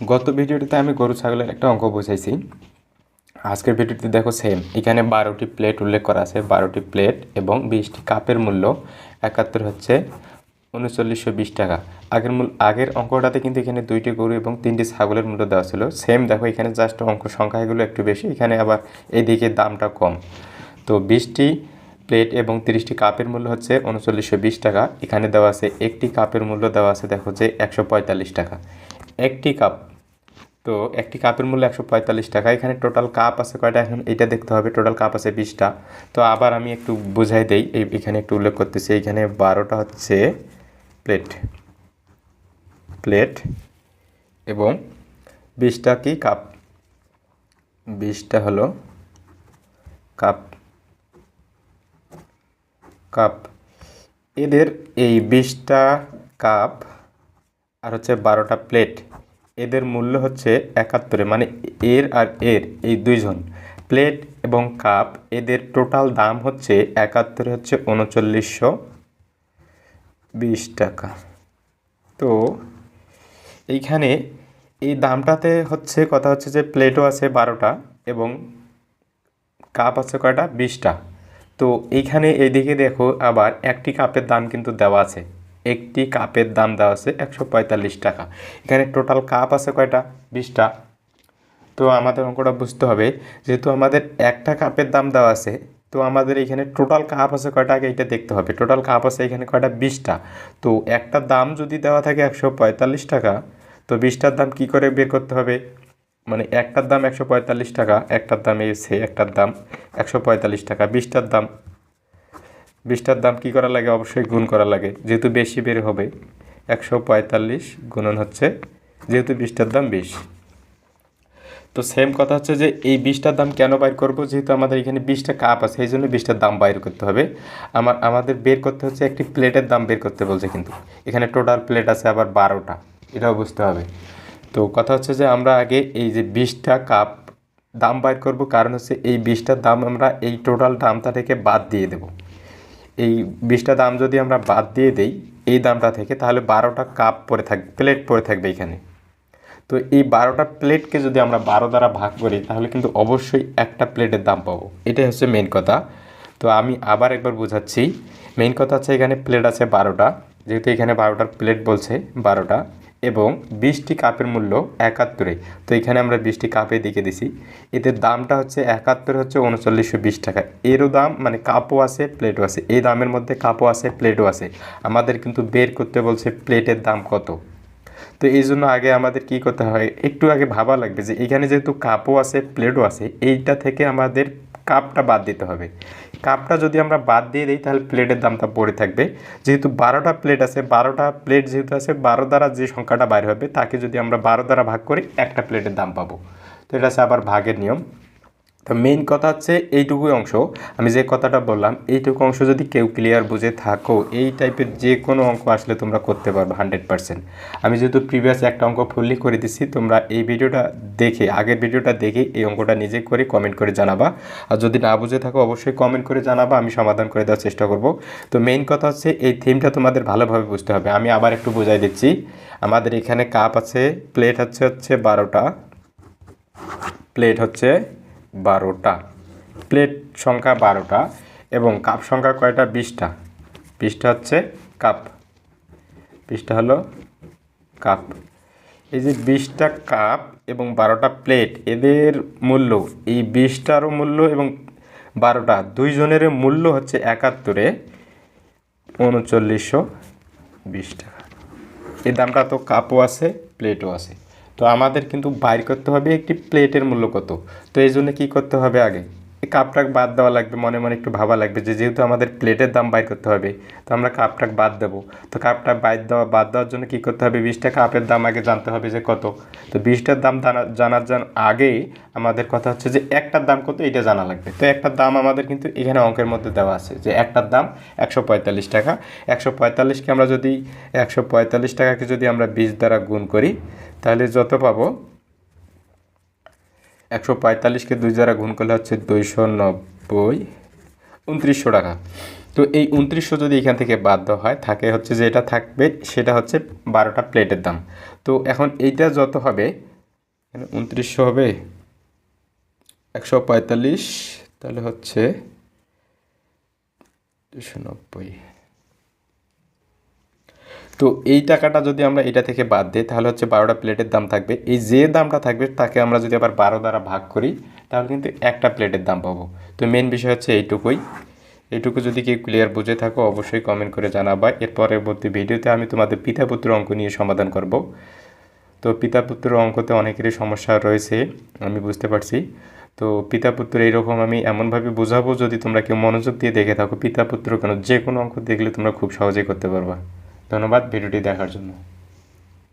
গত ভিডিওটিতে আমি গরু ছাগলের একটা অঙ্ক বোঝাইছি। আজকের ভিডিওতে দেখো সেম, এখানে 12টি প্লেট উল্লেখ করা আছে। 12টি প্লেট এবং 20টি কাপের মূল্য 71 হচ্ছে 3920 টাকা। আগের অঙ্কটাতে কিন্তু এখানে 2টি গরু এবং 3টি ছাগলের মূল্য দেওয়া ছিল। সেম দেখো, এখানে জাস্ট অঙ্ক সংখ্যাগুলো একটু বেশি, এখানে আবার এইদিকে দামটা কম। তো 20টি প্লেট এবং 30টি কাপের মূল্য হচ্ছে 3920 টাকা। এখানে দেওয়া আছে একটি কাপের মূল্য দেওয়া আছে দেখো যে 145 টাকা। একটি কাপ, তো একটি কাপের মূল্য 145 টাকা। এখানে টোটাল কাপ আছে কয়টা, এখন এটা দেখতে হবে। টোটাল কাপ আছে 20টা। তো আবার আমি একটু বুঝাই দেই, এখানে একটু উল্লেখ করতেছি। এখানে 12টা হচ্ছে প্লেট প্লেট এবং 20টা কি কাপ, 20টা হলো কাপ কাপ এদের এই 20টা কাপ আর হচ্ছে 12টা প্লেট, এদের মূল্য হচ্ছে 71। মানে এর আর এর এই দুইজন প্লেট এবং কাপ, এদের টোটাল দাম হচ্ছে 71, হচ্ছে 3920 টাকা। তো এইখানে এই দামটাতে হচ্ছে কথা হচ্ছে যে প্লেটও আছে 12টা এবং কাপ আছে কয়টা, 20টা। তো এইখানে এইদিকে দেখো আবার একটি কাপের দাম কিন্তু দেওয়া আছে। একটি কাপের দাম দেওয়া আছে 145 টাকা। এখানে টোটাল কাপ আছে কয়টা, 20টা। তো আমাদের অঙ্কটা বুঝতে হবে, যেহেতু আমাদের একটা কাপের দাম দেওয়া আছে, তো আমাদের এখানে টোটাল কাপ আছে কয়টা আগে এটা দেখতে হবে। টোটাল কাপ আছে এখানে কয়টা, 20টা। তো একটা দাম যদি দেওয়া থাকে 145 টাকা, তো 20টার দাম কি করে বের করতে হবে, মানে একটার দাম 145 টাকা, একটার দাম এসে একটার দাম 145 টাকা, 20টার দাম কী করা লাগে, অবশ্যই গুণ করা লাগে, যেহেতু বেশি বের হবে। 145 গুণন হচ্ছে, যেহেতু 20টার দাম 20। তো সেম কথা হচ্ছে যে এই 20টার দাম কেন বাইর করব, যেহেতু আমাদের এখানে 20টা কাপ আছে, এই জন্য 20টার দাম বাইর করতে হবে। আমাদের বের করতে হচ্ছে একটি প্লেটের দাম বের করতে বলছে, কিন্তু এখানে টোটাল প্লেট আছে আবার 12টা, এটাও বুঝতে হবে। তো কথা হচ্ছে যে আমরা আগে এই যে 20টা কাপ দাম বাইর করব, কারণ হচ্ছে এই 20টার দাম আমরা এই টোটাল দামটা থেকে বাদ দিয়ে দেব। এই 20টা দাম যদি আমরা বাদ দিয়ে দেই এই দামটা থেকে, তাহলে 12টা কাপ পড়ে থাকবে, প্লেট পড়ে থাকবে এখানে। তো এই 12টা প্লেটকে যদি আমরা 12 দ্বারা ভাগ করি, তাহলে কিন্তু অবশ্যই একটা প্লেটের দাম পাবো। এটাই হচ্ছে মেইন কথা। তো আমি আবার একবার বোঝাচ্ছি। মেইন কথা হচ্ছে এখানে প্লেট আছে 12টা, যেহেতু এখানে 12টার প্লেট বলছে 12টা, এবং 20টি কাপের মূল্য 71। তো এখানে আমরা 20টি কাপে দিকে দিছি, এদের দামটা হচ্ছে 71, হচ্ছে 3920 টাকা। এরও দাম, মানে কাপও আছে প্লেটও আছে, এই দামের মধ্যে কাপও আছে প্লেটও আছে। আমাদের কিন্তু বের করতে বলছে প্লেটের দাম কত। তো এই জন্য আগে আমাদের কি করতে হয়, একটু আগে ভাবা লাগবে যে এখানে যেহেতু কাপও আছে প্লেটও আছে, এইটা থেকে আমাদের কাপটা বাদ দিতে হবে। কাপটা যদি আমরা বাদ দিয়ে দিই, তাহলে প্লেটের দামটা পড়ে থাকবে। যেহেতু 12টা প্লেট আছে, 12টা প্লেট যেহেতু আছে, 12 দ্বারা যে সংখ্যাটা বাইর হবে তাকে যদি আমরা 12 দ্বারা ভাগ করি, একটা প্লেটের দাম পাবো। তো এটা হচ্ছে আবার ভাগের নিয়ম। তো মেইন কথা হচ্ছে এইটুকুই অংশ, আমি যে কথাটা বললাম, এইটুকু অংশ যদি কেউ ক্লিয়ার বুঝে থাকো, এই টাইপের যে কোনো অঙ্ক আসলে তোমরা করতে পারবে 100%। আমি যেহেতু প্রিভিয়াস একটা অঙ্ক ফুললি করে দিচ্ছি, তোমরা এই ভিডিওটা দেখে, আগের ভিডিওটা দেখে এই অঙ্কটা নিজে করে কমেন্ট করে জানাবা। আর যদি না বুঝে থাকো অবশ্যই কমেন্ট করে জানাবা, আমি সমাধান করে দেওয়ার চেষ্টা করব। তো মেইন কথা হচ্ছে এই থিমটা তোমাদের ভালোভাবে বুঝতে হবে। আমি আবার একটু বোঝাই দিচ্ছি। আমাদের এখানে কাপ আছে, প্লেট হচ্ছে 12টা, প্লেট হচ্ছে 12টা, প্লেট সংখ্যা 12টা এবং কাপ সংখ্যা কয়টা, 20টা। 20টা হচ্ছে কাপ, 20টা হলো কাপ। এই যে 20টা কাপ এবং 12টা প্লেট, এদের মূল্য, এই 20টারও মূল্য এবং 12টা দুইজনের মূল্য হচ্ছে 71-এ 3920 টাকা। এই দামটা তো কাপও আছে প্লেটও আছে। তো আমাদের কিন্তু বাইর করতে হবে একটি প্লেটের মূল্য কত। তো এই জন্য কী করতে হবে, আগে এই কাপটাক বাদ দেওয়া লাগবে, মনে মনে একটু ভাবা লাগবে যে যেহেতু আমাদের প্লেটের দাম বাইর করতে হবে, তো আমরা কাপটাক বাদ দেবো। তো কাপটা বাদ দেওয়ার জন্য কী করতে হবে, 20টা কাপের দাম আগে জানতে হবে যে কত। তো 20টার দাম জানার আগেই আমাদের কথা হচ্ছে যে একটার দাম কত এটা জানা লাগবে। তো একটার দাম আমাদের কিন্তু এখানে অঙ্কের মধ্যে দেওয়া আছে যে একটার দাম 145 টাকা। 145কে আমরা যদি 145 টাকাকে যদি আমরা 20 দ্বারা গুণ করি, তাহলে যত পাবো, 145কে 2 দ্বারা গুণ করলে হচ্ছে 290, 2900 টাকা। তো এই 2900 যদি এখান থেকে বাদ দেওয়া হয়, হচ্ছে যে এটা থাকবে, সেটা হচ্ছে 12টা প্লেটের দাম। তো এখন এইটা যত হবে এখানে 2900 হবে 145, তাহলে হচ্ছে 290। তো এই টাকাটা যদি আমরা এটা থেকে বাদ দিই তাহলে হচ্ছে 12টা প্লেটের দাম থাকবে। এই যে দামটা থাকবে তাকে আমরা যদি আবার 12 দ্বারা ভাগ করি তাহলে কিন্তু একটা প্লেটের দাম পাবো। তো মেন বিষয় হচ্ছে এইটুকুই। এইটুকু যদি কেউ ক্লিয়ার বুঝে থাকো অবশ্যই কমেন্ট করে জানাবা। এর পরবর্তী ভিডিওতে আমি তোমাদের পিতা পুত্র অঙ্ক নিয়ে সমাধান করব। তো পিতা পুত্র অঙ্কতে অনেকেরই সমস্যা রয়েছে আমি বুঝতে পারছি। তো পিতা পুত্র এইরকম আমি এমনভাবে বোঝাবো যদি তোমরা কেউ মনোযোগ দিয়ে দেখে থাকো পিতা পুত্র কেন যে কোনো অঙ্ক দেখলে তোমরা খুব সহজেই করতে পারবা। ধন্যবাদ ভিডিওটি দেখার জন্য।